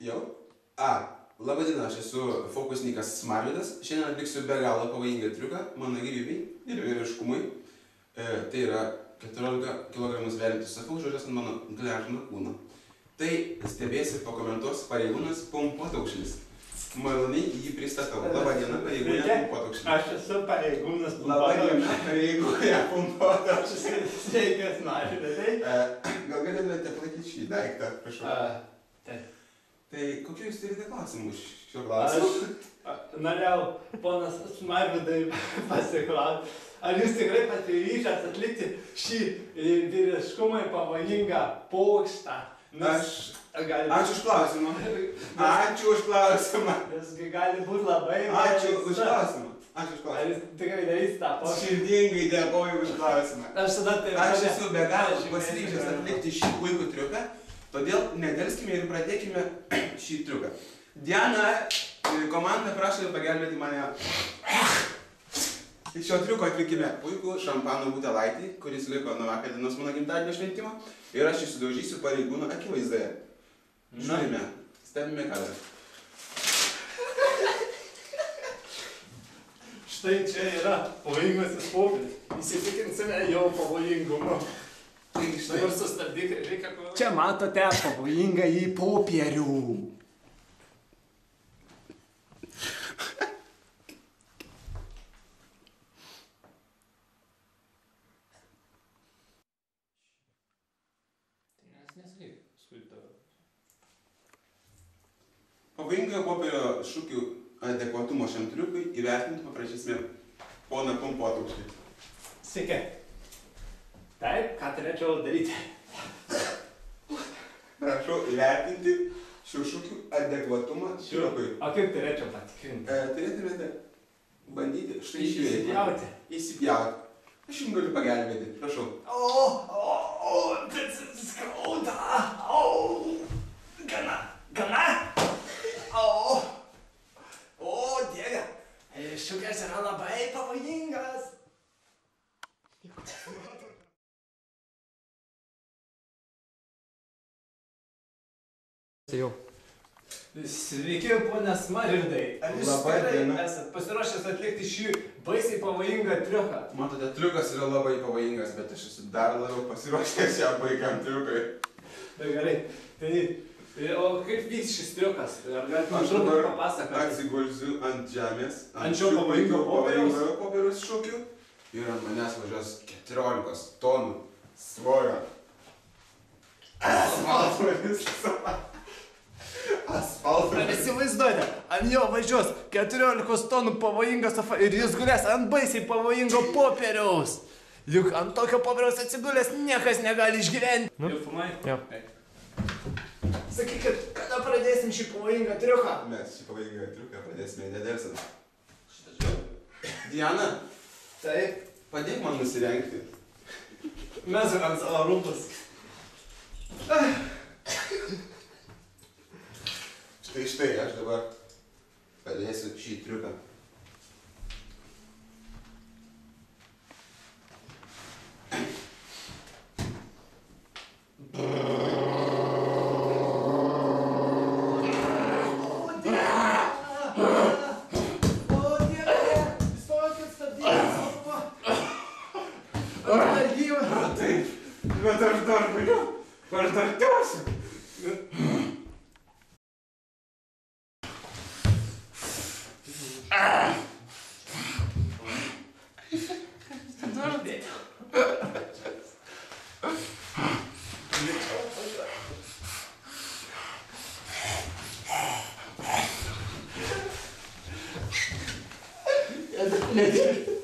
Jau? Labadiena, aš esu fokusnikas Smarvydas. Šiandien atliksiu be galo pavojingą triuką mano gyvybei ir vyriškumui. Tai yra 14 kg sveriantis sakulžužas ant mano gležno kūno. Tai stebės ir pakomentuos pareigūnas Pumpotaukšlis. Maloniai jį pristatau. Labadiena, pareigūnė Pumpotaukšlis. Aš esu pareigūnas Pumpotaukšlis. Labadiena, pareigūnė Pumpotaukšlis. Sveikas, Marvydai. Gal galėtumėte aplaikyti šį daiktą, prašau? Taip. Tai kokiu jūs turite klausimų šiuo klausimu? Aš norėjau, ponas Marvydai, pasiklausti, ar jūs tikrai pasiryžęs atlikti šį vyriškumui pavojingą pokštą? Ačiū už klausimą. Ačiū už klausimą. Visgi gali būti labai... Ačiū už klausimą. Ačiū už klausimą. Ar jūs tikrai darysite tą pokštą? Širdingai dėkoju už klausimą. Aš esu be galo pasiryžęs atlikti šį puikų triuką. Todėl nedelskime ir pradėkime šį triuką. Diana, komanda prašo pagelbėti mane šio triuko atlikime puikų šampano butelaitį, kuris liko nuo vakar dienos mano gimtadienio šventimo, ir aš jį sudaužysiu pareigūno akivaizdoje. Žiūrime, stebime kamerą. Štai čia yra pavojingasis popierius. Įsitikinsime jo pavojingumu. Dabar sustabdyk, reikia... Čia matote pavojingą į popierių. Pavojingojo popierio šūkių adekvatumo šiam triukui įvertinti paprašysime poną Pumpotaukšlį. Sveiki. Taip, ką turėčiau daryti? Prašau įvertinti šių šūkių adekvatumą triukui. O kaip turėčiau patikrinti? Turėtumėte bandyti štai Įsipjauti. Įsipjauti. Aš jums galiu pagelbėti, prašau. Bet skauda. Gana. Dieve. Šūkis yra labai pavojingas. Sveiki, ponas Marvydai. Ar jūs tikrai esat pasiruošęs atlikti šį baisiai pavojingą triuką? Matote, triukas yra labai pavojingas, bet aš esu dar labiau pasiruošęs šiam baigam triukui. Tai gerai. O kaip vyks šis triukas? Ar galite man truputį papasakoti? Aš atsigulsiu ant žemės, ant šio pavojingojo popieriaus šūkių ir ant manęs važiuos 14 tonų svorio. Asfaltas. Ar įsivaizduojate, ant jo važiuos 14 tonų pavojingas ir jis gulės ant baisiai pavojingo popieriaus. Juk ant tokio popieriaus atsigulęs niekas negali išgyventi. Jau filmai? Jo. Sakykit, kada pradėsim šį pavojingą triuką? Mes šį pavojingą triuką pradėsime nedelsiant. Diana. Taip. Padėk man nusirengti. Mes ant savo rūbus. Štai, aš dabar padėsiu šį triuką. Bet aš dar galiu, aš dar tęsiu. Let's